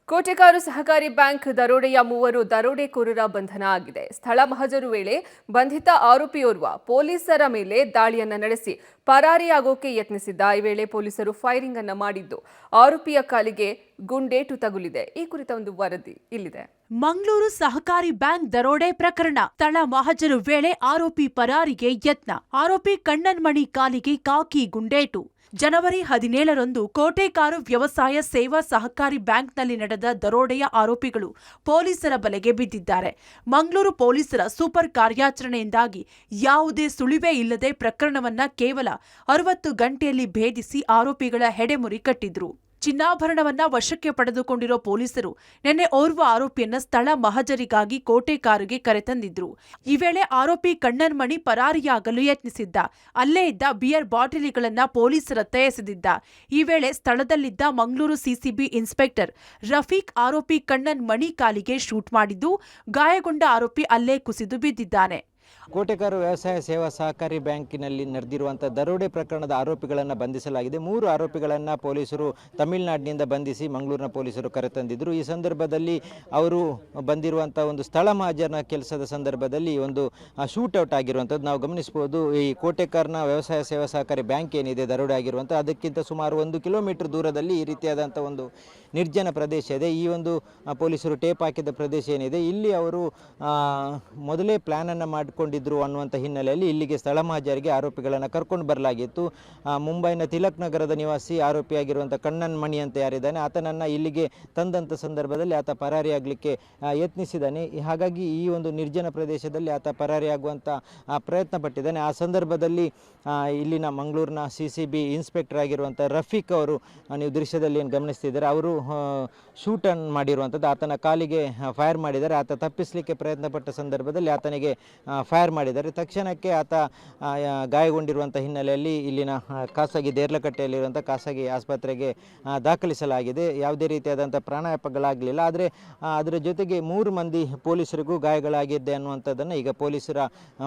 ಕೋಟೆಕಾರು ಸಹಕಾರಿ ಬ್ಯಾಂಕ್ ದರೋಡೆಯ ಮೂವರು ದರೋಡೆಕೋರರ ಬಂಧನ ಆಗಿದೆ. ಸ್ಥಳ ಮಹಜರು ವೇಳೆ ಬಂಧಿತ ಆರೋಪಿಯೋರ್ವ ಪೊಲೀಸರ ಮೇಲೆ ದಾಳಿಯನ್ನ ನಡೆಸಿ ಪರಾರಿಯಾಗೋಕೆ ಯತ್ನಿಸಿದ್ದ. ಈ ವೇಳೆ ಪೊಲೀಸರು ಫೈರಿಂಗ್ ಅನ್ನ ಮಾಡಿದ್ದು ಆರೋಪಿಯ ಕಾಲಿಗೆ ಗುಂಡೇಟು ತಗುಲಿದೆ. ಈ ಕುರಿತ ಒಂದು ವರದಿ ಇಲ್ಲಿದೆ. ಮಂಗಳೂರು ಸಹಕಾರಿ ಬ್ಯಾಂಕ್ ದರೋಡೆ ಪ್ರಕರಣ. ಸ್ಥಳ ಮಹಜರು ವೇಳೆ ಆರೋಪಿ ಪರಾರಿಗೆ ಯತ್ನ. ಆರೋಪಿ ಕಣ್ಣನ್ಮಣಿ ಕಾಲಿಗೆ ಕಾಕಿ ಗುಂಡೇಟು. ಜನವರಿ 17ರಂದು ಕೋಟೆಕಾರು ವ್ಯವಸಾಯ ಸೇವಾ ಸಹಕಾರಿ ಬ್ಯಾಂಕ್ನಲ್ಲಿ ನಡೆದ ದರೋಡೆಯ ಆರೋಪಿಗಳು ಪೊಲೀಸರ ಬಲೆಗೆ ಬಿದ್ದಿದ್ದಾರೆ. ಮಂಗಳೂರು ಪೊಲೀಸರ ಸೂಪರ್ ಕಾರ್ಯಾಚರಣೆಯಿಂದಾಗಿ ಯಾವುದೇ ಸುಳಿವೇ ಇಲ್ಲದೆ ಪ್ರಕರಣವನ್ನ ಕೇವಲ 60 ಗಂಟೆಯಲ್ಲಿ ಭೇದಿಸಿ ಆರೋಪಿಗಳ ಹೆಡೆಮುರಿ ಕಟ್ಟಿದ್ರು. ಚಿನ್ನಾಭರಣವನ್ನ ವಶಕ್ಕೆ ಪಡೆದುಕೊಂಡಿರೋ ಪೊಲೀಸರು ನಿನ್ನೆ ಓರ್ವ ಆರೋಪಿಯನ್ನ ಸ್ಥಳ ಮಹಜರಿಗಾಗಿ ಕೋಟೆಕಾರುಗೆ ಕರೆತಂದಿದ್ರು. ಈ ವೇಳೆ ಆರೋಪಿ ಕಣ್ಣನ್ಮಣಿ ಪರಾರಿಯಾಗಲು ಯತ್ನಿಸಿದ್ದ. ಅಲ್ಲೇ ಇದ್ದ ಬಿಯರ್ ಬಾಟಲಿಗಳನ್ನ ಪೊಲೀಸರತ್ತ ಎಸೆದಿದ್ದ. ಈ ವೇಳೆ ಸ್ಥಳದಲ್ಲಿದ್ದ ಮಂಗಳೂರು ಸಿಸಿಬಿ ಇನ್ಸ್ಪೆಕ್ಟರ್ ರಫೀಕ್ ಆರೋಪಿ ಕಣ್ಣನ್ಮಣಿ ಕಾಲಿಗೆ ಶೂಟ್ ಮಾಡಿದ್ದು, ಗಾಯಗೊಂಡ ಆರೋಪಿ ಅಲ್ಲೇ ಕುಸಿದು ಬಿದ್ದಿದ್ದಾನೆ. ಕೋಟೆಕಾರು ವ್ಯವಸಾಯ ಸೇವಾ ಸಹಕಾರಿ ಬ್ಯಾಂಕಿನಲ್ಲಿ ನಡೆದಿರುವಂಥ ದರೋಡೆ ಪ್ರಕರಣದ ಆರೋಪಿಗಳನ್ನು ಬಂಧಿಸಲಾಗಿದೆ. 3 ಆರೋಪಿಗಳನ್ನು ಪೊಲೀಸರು ತಮಿಳುನಾಡಿನಿಂದ ಬಂಧಿಸಿ ಮಂಗಳೂರಿನ ಪೊಲೀಸರು ಕರೆತಂದಿದ್ದರು. ಈ ಸಂದರ್ಭದಲ್ಲಿ ಅವರು ಬಂದಿರುವಂಥ ಒಂದು ಸ್ಥಳ ಮಹಜರಿನ ಕೆಲಸದ ಸಂದರ್ಭದಲ್ಲಿ ಒಂದು ಶೂಟೌಟ್ ಆಗಿರುವಂಥದ್ದು ನಾವು ಗಮನಿಸಬಹುದು. ಈ ಕೋಟೆಕಾರ್ನ ವ್ಯವಸಾಯ ಸೇವಾ ಸಹಕಾರಿ ಬ್ಯಾಂಕ್ ಏನಿದೆ ದರೋಡೆ ಆಗಿರುವಂಥ ಅದಕ್ಕಿಂತ ಸುಮಾರು 1 ಕಿಲೋಮೀಟರ್ ದೂರದಲ್ಲಿ ಈ ರೀತಿಯಾದಂಥ ಒಂದು ನಿರ್ಜನ ಪ್ರದೇಶ ಇದೆ. ಈ ಒಂದು ಪೊಲೀಸರು ಟೇಪ್ ಹಾಕಿದ ಪ್ರದೇಶ ಏನಿದೆ ಇಲ್ಲಿ ಅವರು ಮೊದಲೇ ಪ್ಲ್ಯಾನನ್ನು ಮಾಡಿಕೊಂಡಿದ್ರು ಅನ್ನುವಂಥ ಹಿನ್ನೆಲೆಯಲ್ಲಿ ಇಲ್ಲಿಗೆ ಸ್ಥಳ ಮಹಜರಿಗೆ ಆರೋಪಿಗಳನ್ನು ಕರ್ಕೊಂಡು ಬರಲಾಗಿತ್ತು. ಮುಂಬೈನ ತಿಲಕ್ ನಗರದ ನಿವಾಸಿ ಆರೋಪಿಯಾಗಿರುವಂಥ ಕಣ್ಣನ್ಮಣಿ ಅಂತ ಯಾರಿದ್ದಾನೆ ಆತನನ್ನು ಇಲ್ಲಿಗೆ ತಂದಂಥ ಸಂದರ್ಭದಲ್ಲಿ ಆತ ಪರಾರಿಯಾಗಲಿಕ್ಕೆ ಯತ್ನಿಸಿದ್ದಾನೆ. ಹಾಗಾಗಿ ಈ ಒಂದು ನಿರ್ಜನ ಪ್ರದೇಶದಲ್ಲಿ ಆತ ಪರಾರಿಯಾಗುವಂಥ ಪ್ರಯತ್ನ ಪಟ್ಟಿದ್ದಾನೆ. ಆ ಸಂದರ್ಭದಲ್ಲಿ ಇಲ್ಲಿನ ಮಂಗಳೂರಿನ ಸಿಸಿಬಿ ಇನ್ಸ್ಪೆಕ್ಟರ್ ಆಗಿರುವಂಥ ರಫೀಕ್ ಅವರು ನೀವು ದೃಶ್ಯದಲ್ಲಿ ಏನು ಗಮನಿಸ್ತಿದ್ದಾರೆ ಅವರು ಶೂಟನ್ನು ಮಾಡಿರುವಂಥದ್ದು. ಆತನ ಕಾಲಿಗೆ ಫೈರ್ ಮಾಡಿದ್ದಾರೆ. ಆತ ತಪ್ಪಿಸಲಿಕ್ಕೆ ಪ್ರಯತ್ನ ಪಟ್ಟ ಸಂದರ್ಭದಲ್ಲಿ ಆತನಿಗೆ ಫೈರ್ ಮಾಡಿದ್ದಾರೆ. ತಕ್ಷಣಕ್ಕೆ ಆತ ಗಾಯಗೊಂಡಿರುವಂಥ ಹಿನ್ನೆಲೆಯಲ್ಲಿ ಇಲ್ಲಿನ ಖಾಸಗಿ ದೇರ್ಲಕಟ್ಟೆಯಲ್ಲಿರುವಂಥ ಖಾಸಗಿ ಆಸ್ಪತ್ರೆಗೆ ದಾಖಲಿಸಲಾಗಿದೆ. ಯಾವುದೇ ರೀತಿಯಾದಂಥ ಪ್ರಾಣಾಪಾಯಗಳಾಗಲಿಲ್ಲ. ಆದರೆ ಅದರ ಜೊತೆಗೆ 3 ಮಂದಿ ಪೊಲೀಸರಿಗೂ ಗಾಯಗಳಾಗಿದೆ ಅನ್ನುವಂಥದ್ದನ್ನು ಈಗ ಪೊಲೀಸರ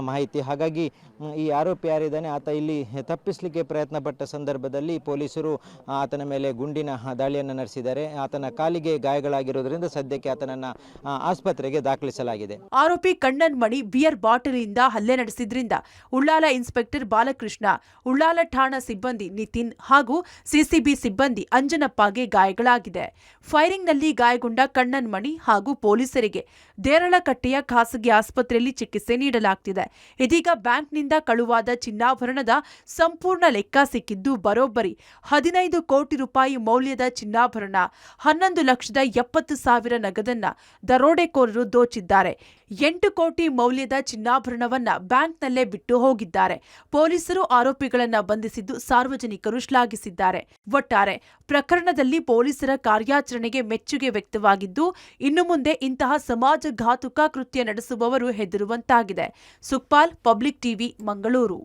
ಮಾಹಿತಿ. ಹಾಗಾಗಿ ಈ ಆರೋಪಿ ಯಾರಿದ್ದಾನೆ ಆತ ಇಲ್ಲಿ ತಪ್ಪಿಸಲಿಕ್ಕೆ ಪ್ರಯತ್ನ ಪಟ್ಟ ಸಂದರ್ಭದಲ್ಲಿ ಪೊಲೀಸರು ಆತನ ಮೇಲೆ ಗುಂಡಿನ ದಾಳಿಯನ್ನು ನಡೆಸಿದ್ದಾರೆ. ಆತನ ಕಾಲಿಗೆ ಗಾಯಗಳಾಗಿರುವುದರಿಂದ ಸದ್ಯಕ್ಕೆ ಆತನನ್ನು ಆಸ್ಪತ್ರೆಗೆ ದಾಖಲಿಸಲಾಗಿದೆ. ಆರೋಪಿ ಕಣ್ಣನ್ಮಣಿ ಬಿಯರ್ ಬಾಟಲಿಯಿಂದ ಹಲ್ಲೆ ನಡೆಸಿದ್ರಿಂದ ಉಳ್ಳಾಲ ಇನ್ಸ್ಪೆಕ್ಟರ್ ಬಾಲಕೃಷ್ಣ, ಉಳ್ಳಾಲ ಠಾಣಾ ಸಿಬ್ಬಂದಿ ನಿತಿನ್ ಹಾಗೂ ಸಿಸಿಬಿ ಸಿಬ್ಬಂದಿ ಅಂಜನಪ್ಪಗೆ ಗಾಯಗಳಾಗಿದೆ. ಫೈರಿಂಗ್ನಲ್ಲಿ ಗಾಯಗೊಂಡ ಕಣ್ಣನ್ಮಣಿ ಹಾಗೂ ಪೊಲೀಸರಿಗೆ ದೇರಳಕಟ್ಟೆಯ ಖಾಸಗಿ ಆಸ್ಪತ್ರೆಯಲ್ಲಿ ಚಿಕಿತ್ಸೆ ನೀಡಲಾಗುತ್ತಿದೆ. ಇದೀಗ ಬ್ಯಾಂಕ್ನಿಂದ ಕಳುವಾದ ಚಿನ್ನಾಭರಣದ ಸಂಪೂರ್ಣ ಲೆಕ್ಕ ಸಿಕ್ಕಿದ್ದು ಬರೋಬ್ಬರಿ 15 ಕೋಟಿ ರೂಪಾಯಿ ಮೌಲ್ಯದ ಚಿನ್ನಾಭರಣ, 11,70,000 ನಗದನ್ನ ದರೋಡೆಕೋರರು ದೋಚಿದ್ದಾರೆ. 8 ಕೋಟಿ ಮೌಲ್ಯದ ಚಿನ್ನಾಭರಣವನ್ನ ಬ್ಯಾಂಕ್ನಲ್ಲೇ ಬಿಟ್ಟು ಹೋಗಿದ್ದಾರೆ. ಪೊಲೀಸರು ಆರೋಪಿಗಳನ್ನ ಬಂಧಿಸಿದ್ದು ಸಾರ್ವಜನಿಕರು ಶ್ಲಾಘಿಸಿದ್ದಾರೆ. ಒಟ್ಟಾರೆ ಪ್ರಕರಣದಲ್ಲಿ ಪೊಲೀಸರ ಕಾರ್ಯಾಚರಣೆಗೆ ಮೆಚ್ಚುಗೆ ವ್ಯಕ್ತವಾಗಿದ್ದು, ಇನ್ನು ಮುಂದೆ ಇಂತಹ ಸಮಾಜಘಾತುಕ ಕೃತ್ಯ ನಡೆಸುವವರು ಹೆದರುವಂತಾಗಿದೆ. Sukpal, Public TV, Mangaluru.